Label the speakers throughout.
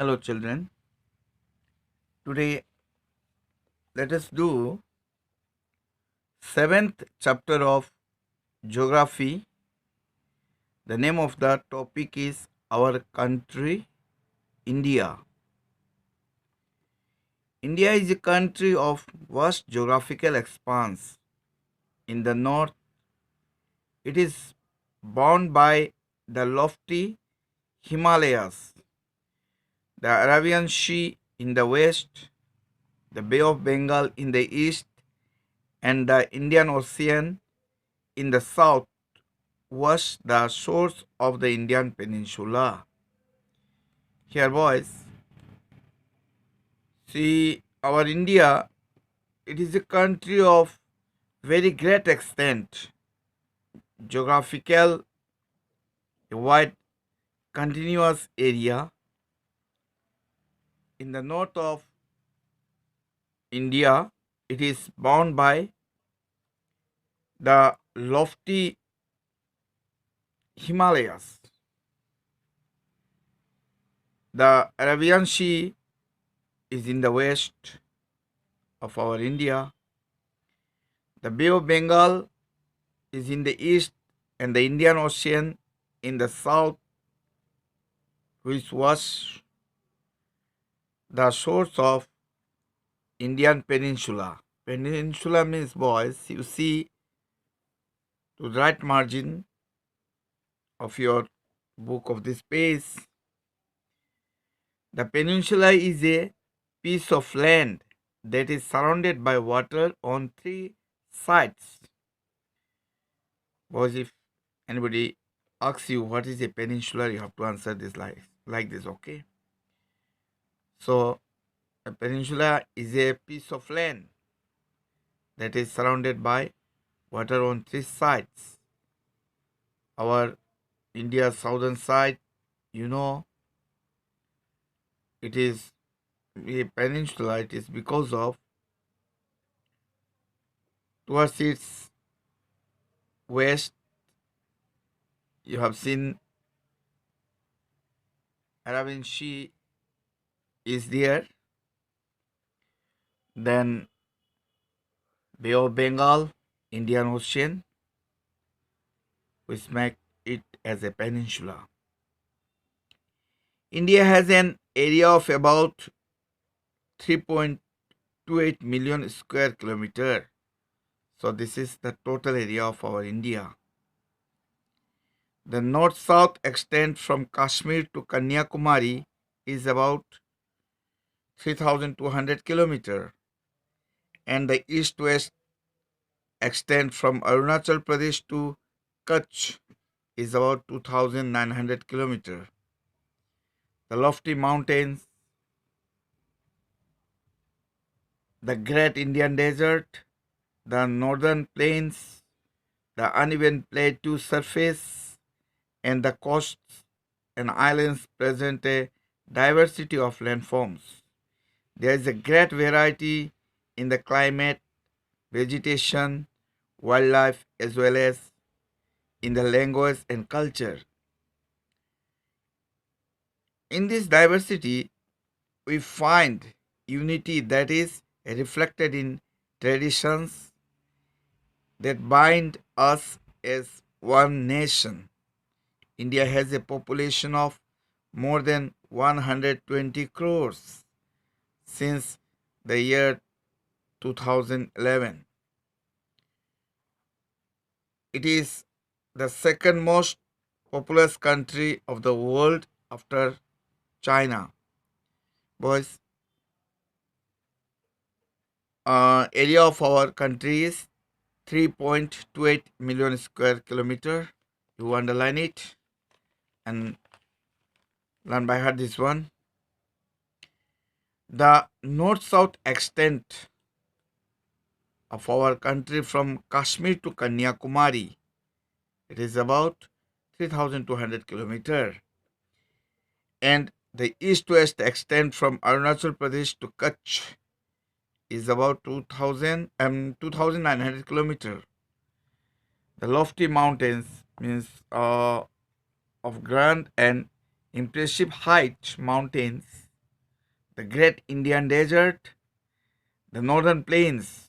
Speaker 1: Hello, children. Today, let us do seventh chapter of Geography. The name of the topic is Our Country, India. India is a country of vast geographical expanse. In the north, it is bound by the lofty Himalayas, the Arabian Sea in the west, the Bay of Bengal in the east, and the Indian Ocean in the south was the source of the Indian peninsula. Here, boys, see our India, it is a country of very great extent, geographical, a wide continuous area. In the north of India, it is bound by the lofty Himalayas. The Arabian Sea is in the west of our India. The Bay of Bengal is in the east and the Indian Ocean in the south, which was the source of Indian peninsula. Peninsula means, boys, you see to the right margin of your book of this page, the peninsula is a piece of land that is surrounded by water on three sides. Boys, if anybody asks you what is a peninsula, you have to answer this like this, okay? So, a peninsula is a piece of land that is surrounded by water on three sides. Our India's southern side, you know, it is a peninsula. It is because of towards its west, you have seen Arabian Sea is there. Then Bay of Bengal, Indian Ocean, which make it as a peninsula. India has an area of about 3.28 million square kilometer. So this is the total area of our India. The north-south extent from Kashmir to Kanyakumari is about 3,200 kilometer, and the east-west extent from Arunachal Pradesh to Kutch is about 2,900 kilometer. The lofty mountains, the Great Indian Desert, the northern plains, the uneven plateau surface, and the coasts and islands present a diversity of landforms. There is a great variety in the climate, vegetation, wildlife, as well as in the language and culture. In this diversity, we find unity that is reflected in traditions that bind us as one nation. India has a population of more than 120 crores since the year 2011. It is the second most populous country of the world after China. Boys, area of our country is 3.28 million square kilometer. You underline it and learn by heart this one. The north-south extent of our country from Kashmir to Kanyakumari, it is about 3,200 kilometer, and the east-west extent from Arunachal Pradesh to Kutch is about 2,900 kilometer. The lofty mountains means of grand and impressive height mountains the Great Indian Desert, the Northern Plains,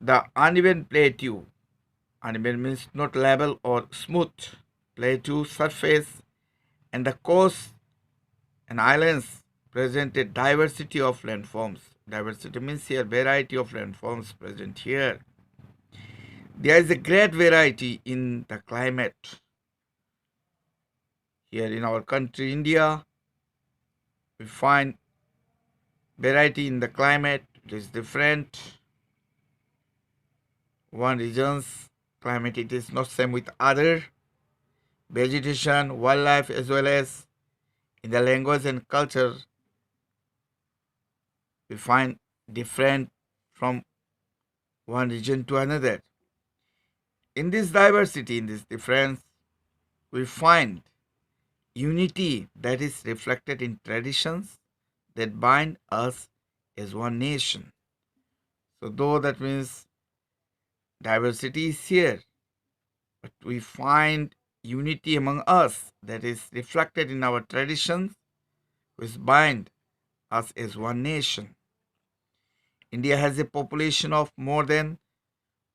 Speaker 1: the uneven plateau. Uneven means not level or smooth. Plateau surface and the coast and islands present a diversity of landforms. Diversity means here variety of landforms present here. There is a great variety in the climate. Here in our country, India, we find variety in the climate. It is different. One region's climate it is not same with other. Vegetation, wildlife as well as in the language and culture we find different from one region to another. In this diversity, in this difference, we find unity that is reflected in traditions that bind us as one nation. So, though that means diversity is here, but we find unity among us that is reflected in our traditions which bind us as one nation. India has a population of more than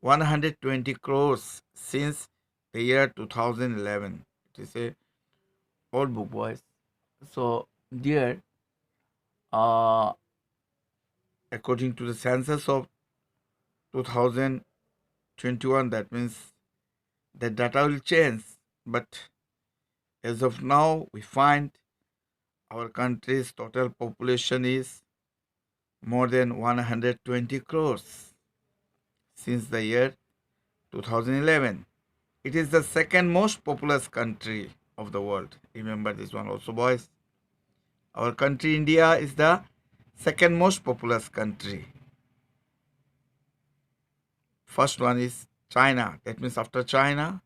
Speaker 1: 120 crores since the year 2011. It is a old book, boys. So, dear, uh, according to the census of 2021, that means the data will change. But as of now, we find our country's total population is more than 120 crores since the year 2011. It is the second most populous country of the world. Remember this one also, boys. Our country, India, is the second most populous country. First one is China. That means after China,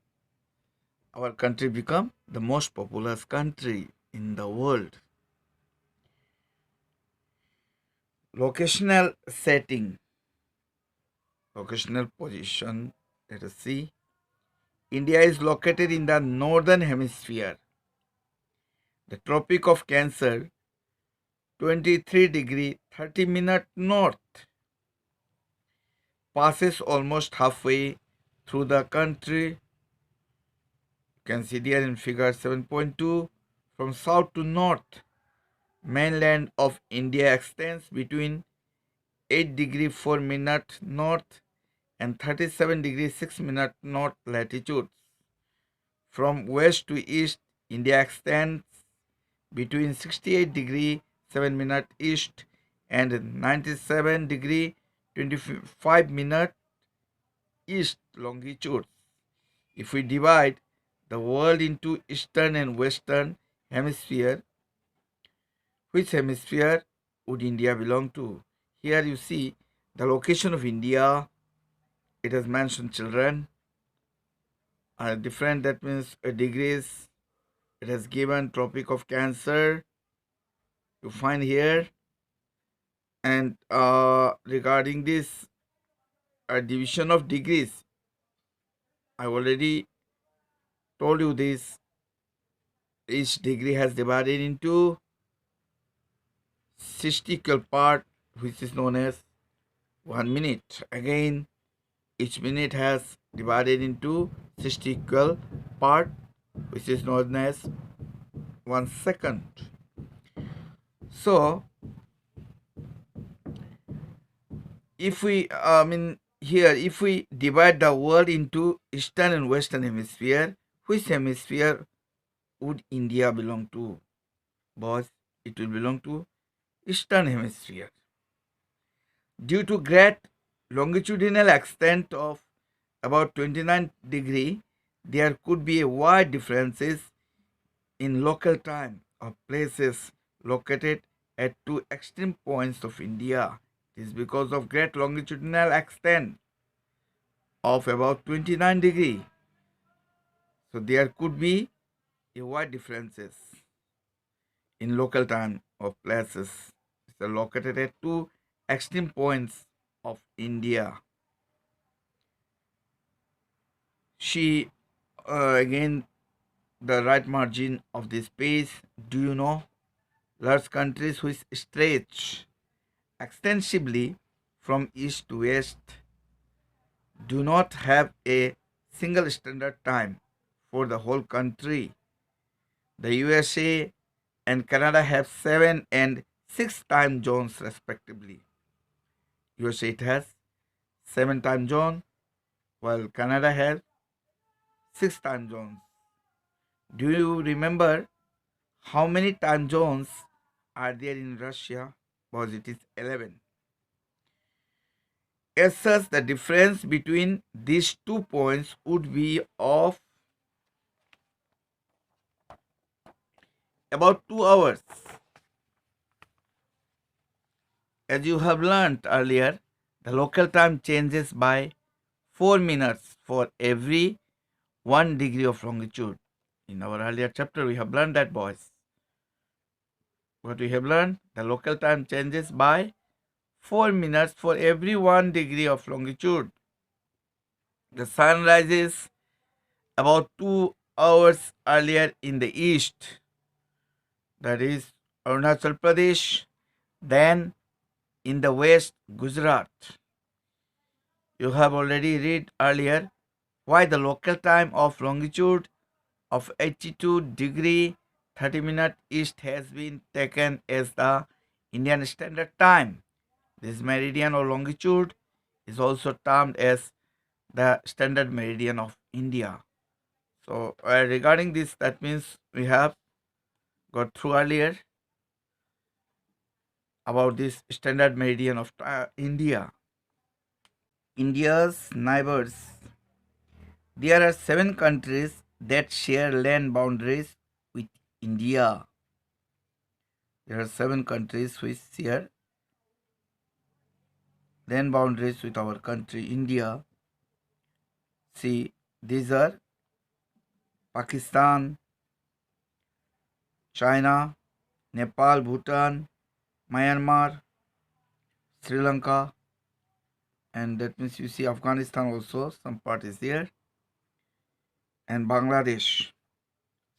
Speaker 1: our country become the most populous country in the world. Locational setting, locational position. Let us see. India is located in the northern hemisphere. The Tropic of Cancer, 23 degree 30-minute north, passes almost halfway through the country. You can see there in figure 7.2. From south to north, mainland of India extends between 8 degree 4-minute north and 37 degree 6-minute north latitudes. From west to east, India extends between 68 degree 7-minute east and 97 degree 25-minute east longitudes. If we divide the world into eastern and western hemisphere, which hemisphere would India belong to? Here you see the location of India. It has mentioned children are different. That means degrees. It has given Tropic of Cancer. You find here. And regarding this division of degrees, I already told you this. Each degree has divided into 60 equal part, which is known as 1 minute. Again, each minute has divided into 60 equal part, which is known as 1 second. So, if we, here, if we divide the world into eastern and western hemisphere, which hemisphere would India belong to? Boss, it will belong to eastern hemisphere. Due to great longitudinal extent of about 29 degree, there could be a wide differences in local time of places located at two extreme points of India. It is because of great longitudinal extent of about 29 degree. So there could be a wide differences in local time of places located at two extreme points of India. She again the right margin of this page. Do you know? large countries which stretch extensively from east to west do not have a single standard time for the whole country. The USA and Canada have 7 and 6 time zones respectively. USA it has 7 time zones while Canada has 6 time zones. Do you remember how many time zones are there in Russia? Because it is 11. As such, the difference between these 2 points would be of about 2 hours. As you have learnt earlier, the local time changes by 4 minutes for every 1 degree of longitude. In our earlier chapter, we have learned that, boys. What we have learned, the local time changes by 4 minutes for every 1 degree of longitude. The sun rises about 2 hours earlier in the east, that is Arunachal Pradesh, then in the west, Gujarat. You have already read earlier why the local time of longitude of 82 degree 30 minute east has been taken as the Indian Standard Time. This meridian or longitude is also termed as the standard meridian of India. So regarding this, that means we have got through earlier about this standard meridian of India. India's neighbors. There are 7 countries that share land boundaries with India. There are 7 countries which share land boundaries with our country, India. See, these are Pakistan, China, Nepal, Bhutan, Myanmar, Sri Lanka, and that means you see Afghanistan also, some part is here, and Bangladesh.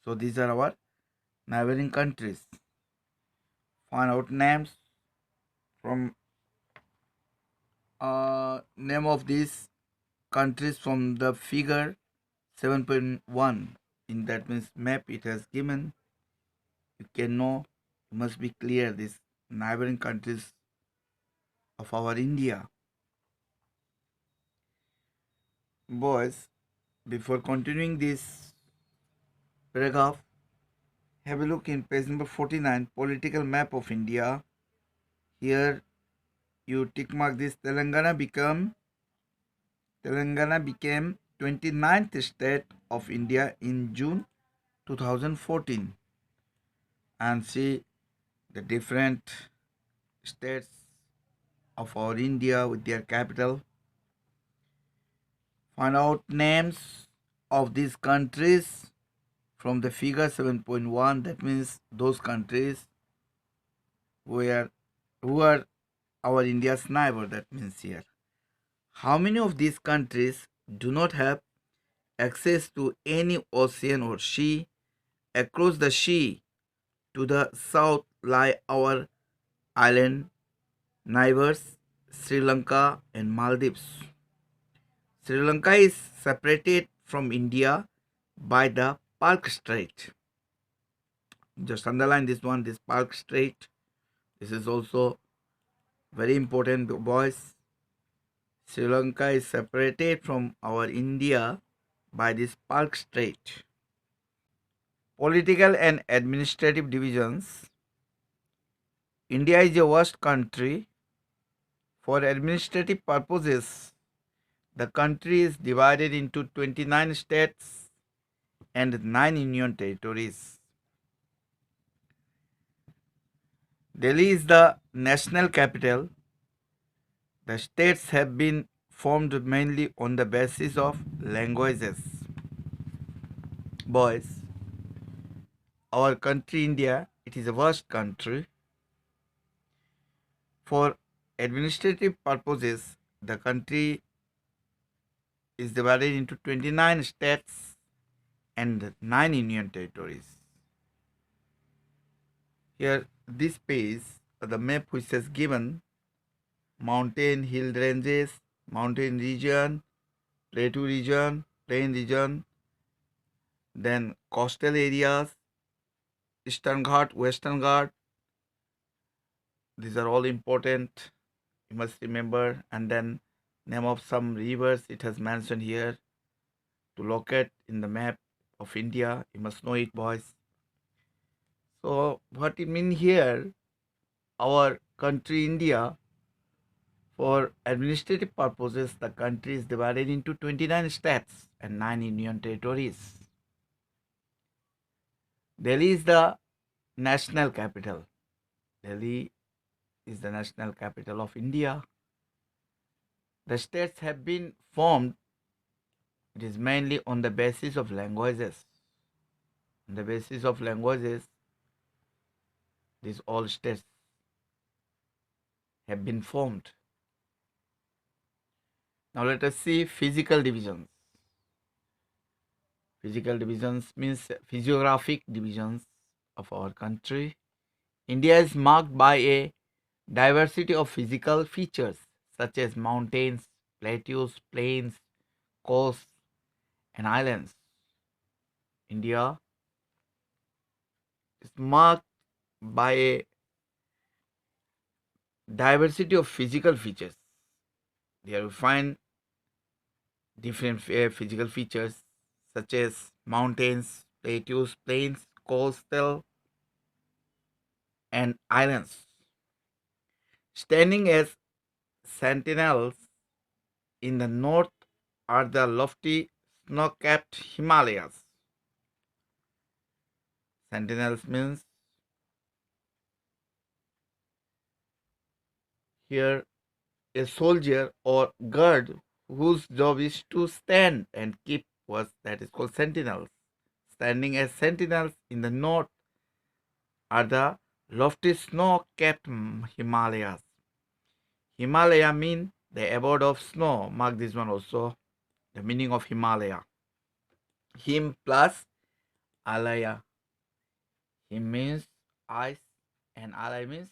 Speaker 1: So these are our neighboring countries. Find out names from name of these countries from the figure 7.1. In that means map it has given. You can know, you must be clear these neighboring countries of our India. Boys, before continuing this paragraph, have a look in page number 49, political map of India. Here you tick mark this. Telangana became 29th state of India in June 2014. And see the different states of our India with their capital. Find out names of these countries from the figure 7.1. That means those countries who are our India's neighbor. That means here. How many of these countries do not have access to any ocean or sea? Across the sea to the south lie our island neighbors Sri Lanka and Maldives. Sri Lanka is separated from India by the Palk Strait. Just underline this one, this Palk Strait. This is also very important, boys. Sri Lanka is separated from our India by this Palk Strait. Political and administrative divisions. India is a vast country. For administrative purposes, the country is divided into 29 states and 9 union territories. Delhi is the national capital. The states have been formed mainly on the basis of languages. Boys, our country India, it is a vast country. For administrative purposes, the country is divided into 29 states and 9 union territories. Here, this page, the map which is given mountain, hill ranges, mountain region, plateau region, plain region, then coastal areas, Eastern Ghat, Western Ghat. These are all important. You must remember. And then name of some rivers it has mentioned here to locate in the map of India. You must know it, boys. So what it mean here, our country India, for administrative purposes, the country is divided into 29 states and 9 union territories. Delhi is the national capital. Delhi is the national capital of India. The states have been formed, it is mainly on the basis of languages. On the basis of languages, these all states have been formed. Now let us see physical divisions. Physical divisions means physiographic divisions of our country. India is marked by a diversity of physical features such as mountains, plateaus, plains, coasts, and islands. India is marked by a diversity of physical features. There we find different physical features such as mountains, plateaus, plains, coastal, and islands. Standing as sentinels in the north are the lofty snow-capped Himalayas. Sentinels means here a soldier or guard whose job is to stand and keep watch, that is called sentinels. Standing as sentinels in the north are the lofty snow-capped Himalayas. Himalaya mean the abode of snow. Mark this one also. The meaning of Himalaya. Him plus alaya. Him means ice and alaya means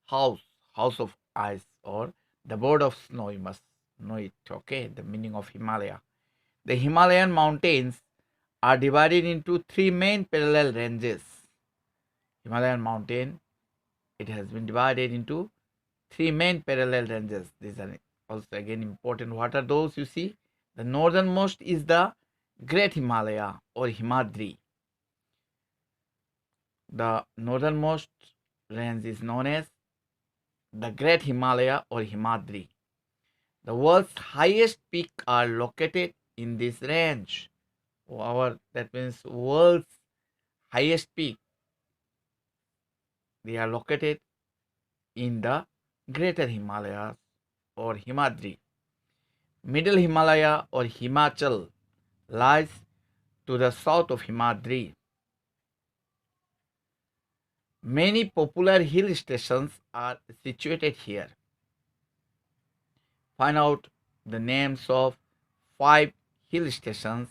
Speaker 1: house. House of ice or the abode of snow. You must know it. Okay. The meaning of Himalaya. The Himalayan mountains are divided into three main parallel ranges. Himalayan mountain, it has been divided into three main parallel ranges. These are also again important. What are those? You see, the northernmost is the Great Himalaya or Himadri. The northernmost range is known as the Great Himalaya or Himadri. The world's highest peak are located in this range. That means world's highest peak, they are located in the Greater Himalayas or Himadri. Middle Himalaya or Himachal lies to the south of Himadri. Many popular hill stations are situated here. Find out the names of 5 hill stations.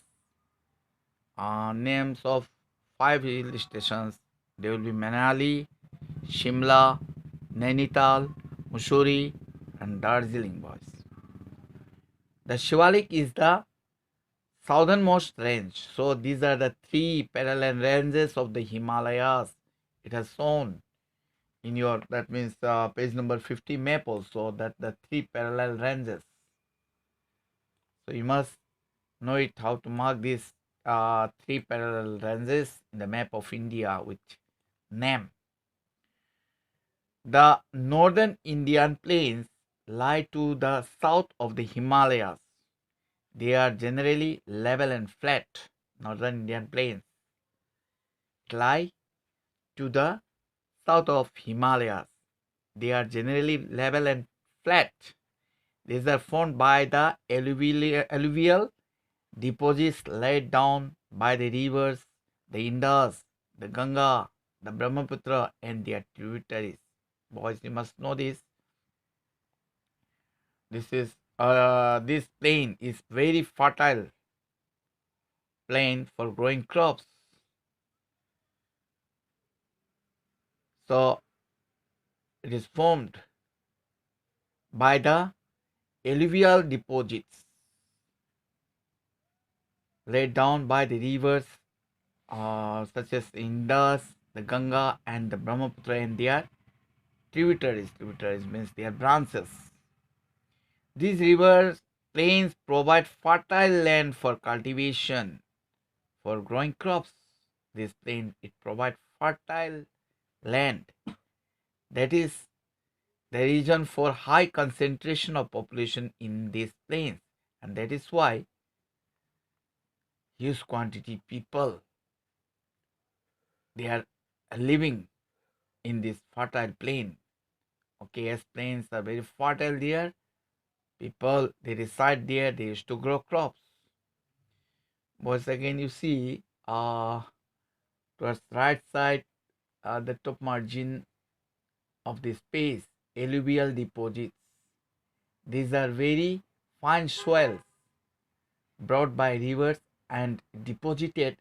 Speaker 1: Names of 5 hill stations. They will be Manali, Shimla, Nainital, Mussoorie, and Darjeeling, boys. The Shivalik is the southernmost range. So these are the 3 parallel ranges of the Himalayas. It has shown in your, that means page number 50 map also, that the 3 parallel ranges. So you must know it how to mark these 3 parallel ranges in the map of India with name. The northern Indian plains lie to the south of the Himalayas. They are generally level and flat. Northern Indian plains lie to the south of Himalayas. They are generally level and flat. These are formed by the alluvial deposits laid down by the rivers, the Indus, the Ganga, the Brahmaputra, and their tributaries. Boys, you must know this. This plain is very fertile plain for growing crops. So it is formed by the alluvial deposits laid down by the rivers such as Indus, the Ganga, and the Brahmaputra, and their tributaries. Tributaries means their branches. These rivers plains provide fertile land for cultivation, for growing crops. This plain it provides fertile land. That is the reason for high concentration of population in these plains, and that is why huge quantity people they are living in this fertile plain. Okay, as plains are very fertile there, people they reside there, they used to grow crops. Once again, you see towards right side, the top margin of the space, alluvial deposits. These are very fine soils brought by rivers and deposited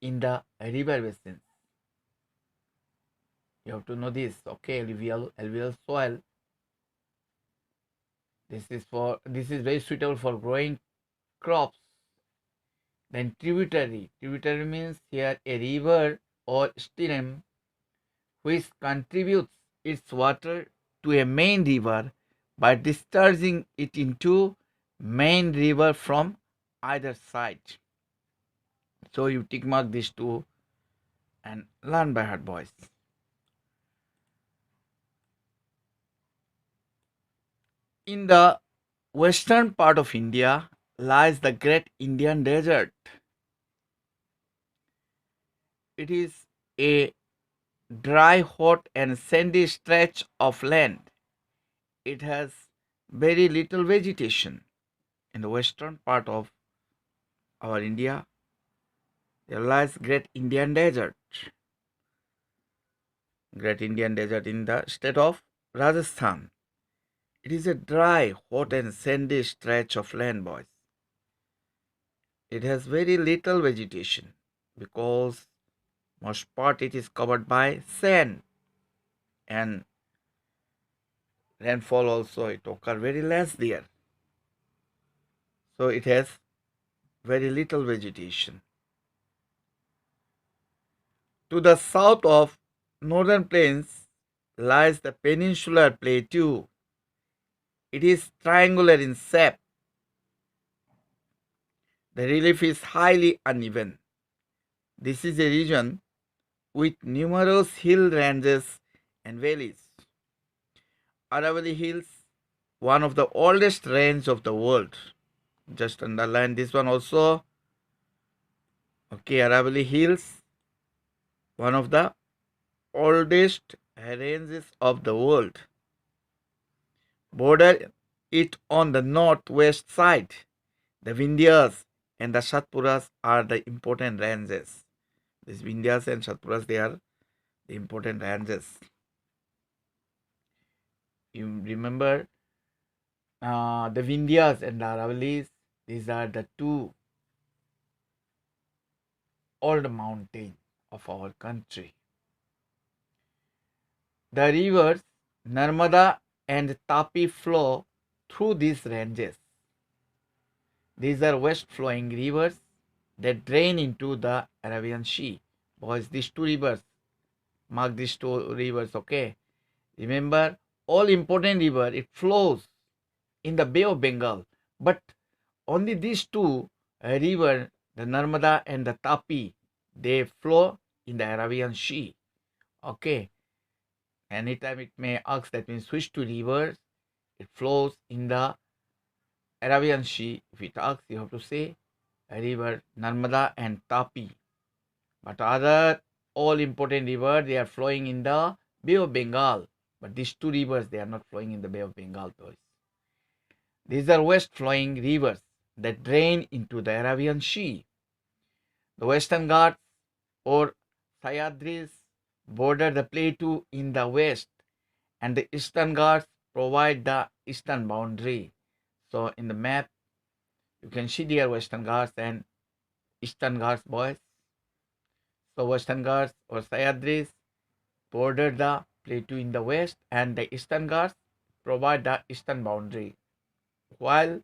Speaker 1: in the river basins. You have to know this, okay? Alluvial soil. This is very suitable for growing crops. Then tributary. Tributary means here a river or stream which contributes its water to a main river by discharging it into main river from either side. So you tick mark these two and learn by heart, boys. In the western part of India lies the Great Indian Desert. It is a dry, hot, and sandy stretch of land. It has very little vegetation. In the western part of our India, there lies Great Indian Desert. Great Indian Desert in the state of Rajasthan. It is a dry, hot, and sandy stretch of land, boys. It has very little vegetation because most part it is covered by sand, and rainfall also it occur very less there. So it has very little vegetation. To the south of northern plains lies the peninsular plateau. It is triangular in shape. The relief is highly uneven. This is a region with numerous hill ranges and valleys. Aravalli Hills, one of the oldest range of the world. Just underline this one also. Okay, Aravalli Hills, one of the oldest ranges of the world. Border it on the northwest side. The Vindhyas and the Satpuras are the important ranges. These Vindhyas and Satpuras, they are the important ranges. You remember the Vindhyas and the Aravallis, these are the two old mountains of our country. The rivers Narmada and Tapi flow through these ranges. These are west flowing rivers that drain into the Arabian Sea. Boys, these two rivers, mark these two rivers, okay? Remember, all important river, it flows in the Bay of Bengal. But only these two river, the Narmada and the Tapi, they flow in the Arabian Sea. Okay. Anytime it may ask, that means which two rivers it flows in the Arabian Sea. If it asks, you have to say river Narmada and Tapi. But other all important rivers, they are flowing in the Bay of Bengal. But these two rivers, they are not flowing in the Bay of Bengal, boys. These are west flowing rivers that drain into the Arabian Sea. The Western Ghats or Sayadris border the plateau in the west, and the Eastern Ghats provide the eastern boundary. So in the map, you can see there Western Ghats and Eastern Ghats, boys. So Western Ghats or Sayadris, border the plateau in the west, and the Eastern Ghats provide the eastern boundary, while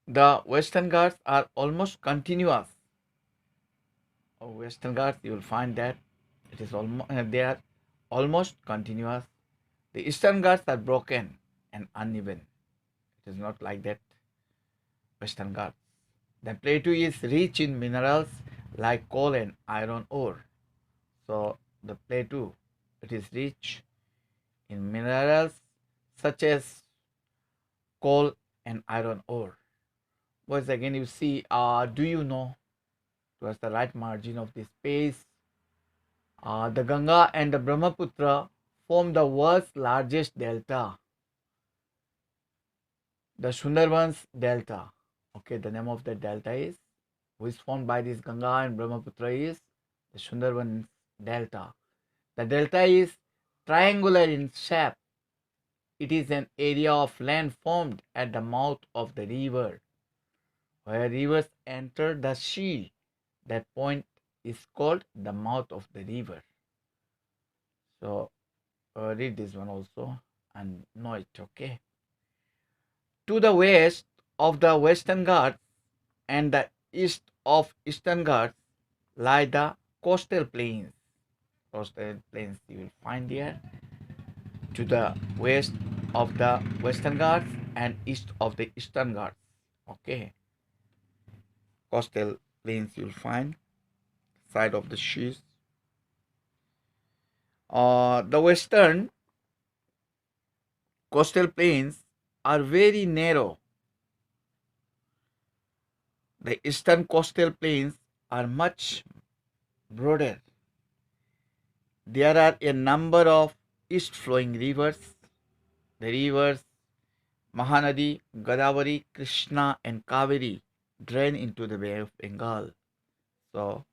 Speaker 1: the Western Ghats are almost continuous. Western Ghats, you will find that it is almost they are almost continuous. The Eastern Ghats are broken and uneven. It is not like that. Western Ghats. The plateau is rich in minerals like coal and iron ore. So the plateau, it is rich in minerals such as coal and iron ore. Once again, you see, do you know towards the right margin of this page, the Ganga and the Brahmaputra form the world's largest delta, the Sundarbans Delta. Okay, the name of the delta is, which is formed by this Ganga and Brahmaputra, is the Sundarbans Delta. The delta is triangular in shape. It is an area of land formed at the mouth of the river, where rivers enter the sea. That point is called the mouth of the river. So read this one also and know it. Okay. To the west of the Western Ghats and the east of Eastern Ghats lie the coastal plains. Coastal plains you will find here to the west of the Western Ghats and east of the Eastern Ghats. Okay, coastal plains you'll find side of the seas. The western coastal plains are very narrow. The eastern coastal plains are much broader. There are a number of east flowing rivers. The rivers Mahanadi, Godavari, Krishna, and Kaveri drain into the Bay of Bengal. So,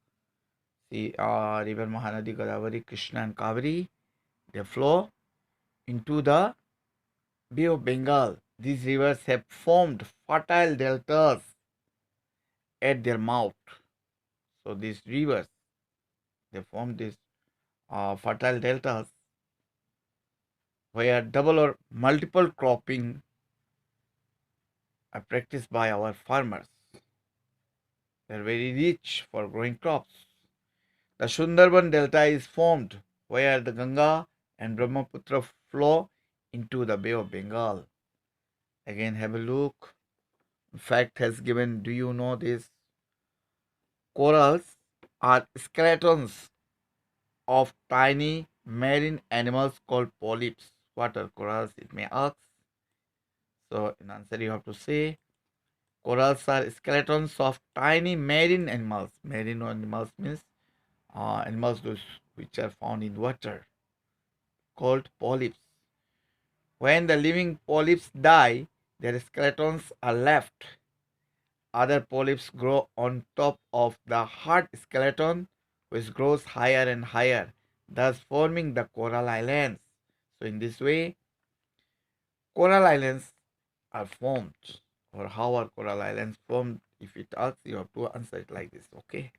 Speaker 1: see, river Mahanadi, Godavari, Krishna, and Kaveri, they flow into the Bay of Bengal. These rivers have formed fertile deltas at their mouth. So, these rivers, they form these fertile deltas where double or multiple cropping are practiced by our farmers. They are very rich for growing crops. The Sundarban Delta is formed where the Ganga and Brahmaputra flow into the Bay of Bengal. Again, have a look. Fact has given, do you know this? Corals are skeletons of tiny marine animals called polyps. What are corals? It may ask. So, in answer, you have to say corals are skeletons of tiny marine animals. Marine animals means animals those which are found in water, called polyps. When the living polyps die, their skeletons are left. Other polyps grow on top of the hard skeleton, which grows higher and higher, thus forming the coral islands. So, in this way, coral islands are formed. Or how are coral islands formed? If it asks, you have to answer it like this. Okay.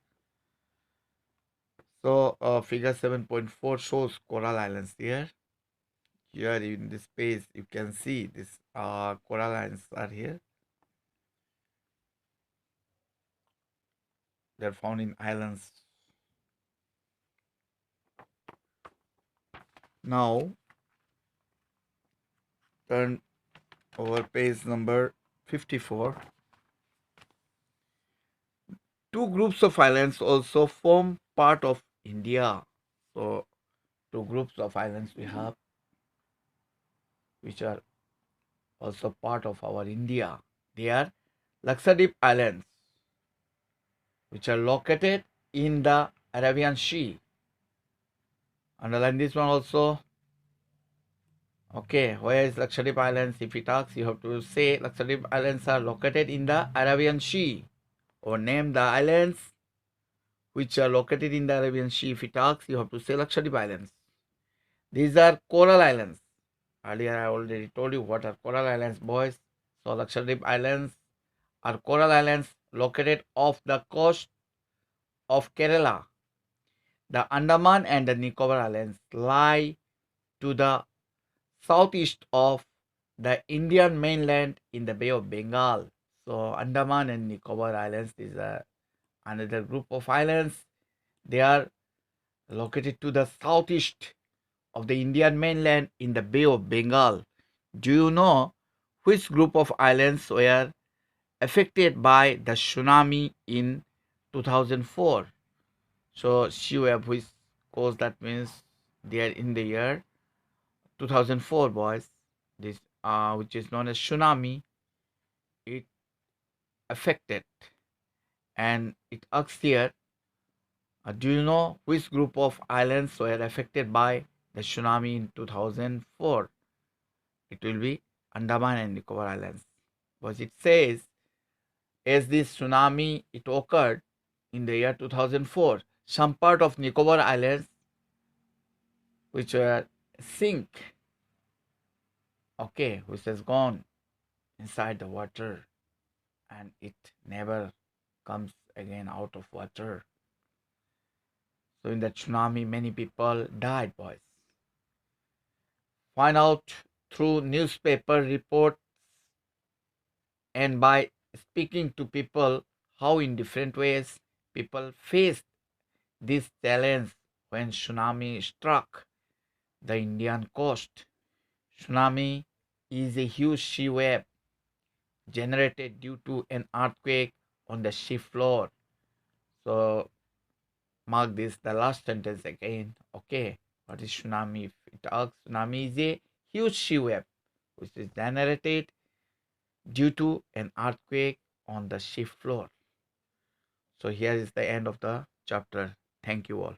Speaker 1: So, figure 7.4 shows coral islands here. Here in this space, you can see this coral islands are here. They're found in islands. Now, turn over page number 54. Two groups of islands also form part of India. So, two groups of islands we have, which are also part of our India. They are Lakshadweep Islands, which are located in the Arabian Sea. Underline this one also. Okay, where is Lakshadweep Islands? If it asks, you have to say Lakshadweep Islands are located in the Arabian Sea, or name the islands which are located in the Arabian Sea. If it asks, you have to say Lakshadweep Islands. These are coral islands. Earlier, I already told you what are coral islands, boys. So, Lakshadweep Islands are coral islands located off the coast of Kerala. The Andaman and the Nicobar Islands lie to the southeast of the Indian mainland in the Bay of Bengal. So Andaman and Nicobar Islands is another group of islands. They are located to the southeast of the Indian mainland in the Bay of Bengal. Do you know which group of islands were affected by the tsunami in 2004? So sea wave which caused, that means they are in the year 2004, boys. This which is known as tsunami, it affected, and it asks here, do you know which group of islands were affected by the tsunami in 2004? It will be Andaman and Nicobar Islands. Because it says, as this tsunami it occurred in the year 2004, some part of Nicobar Islands which were sink, okay, which has gone inside the water and it never comes again out of water. So in the tsunami, many people died, boys. Find out through newspaper reports and by speaking to people how in different ways people faced this challenge when tsunami struck the Indian coast. Tsunami is a huge sea wave generated due to an earthquake on the sea floor. So mark this, the last sentence again. Okay, what is tsunami? If it asks, tsunami is a huge sea wave which is generated due to an earthquake on the sea floor. So here is the end of the chapter. Thank you all.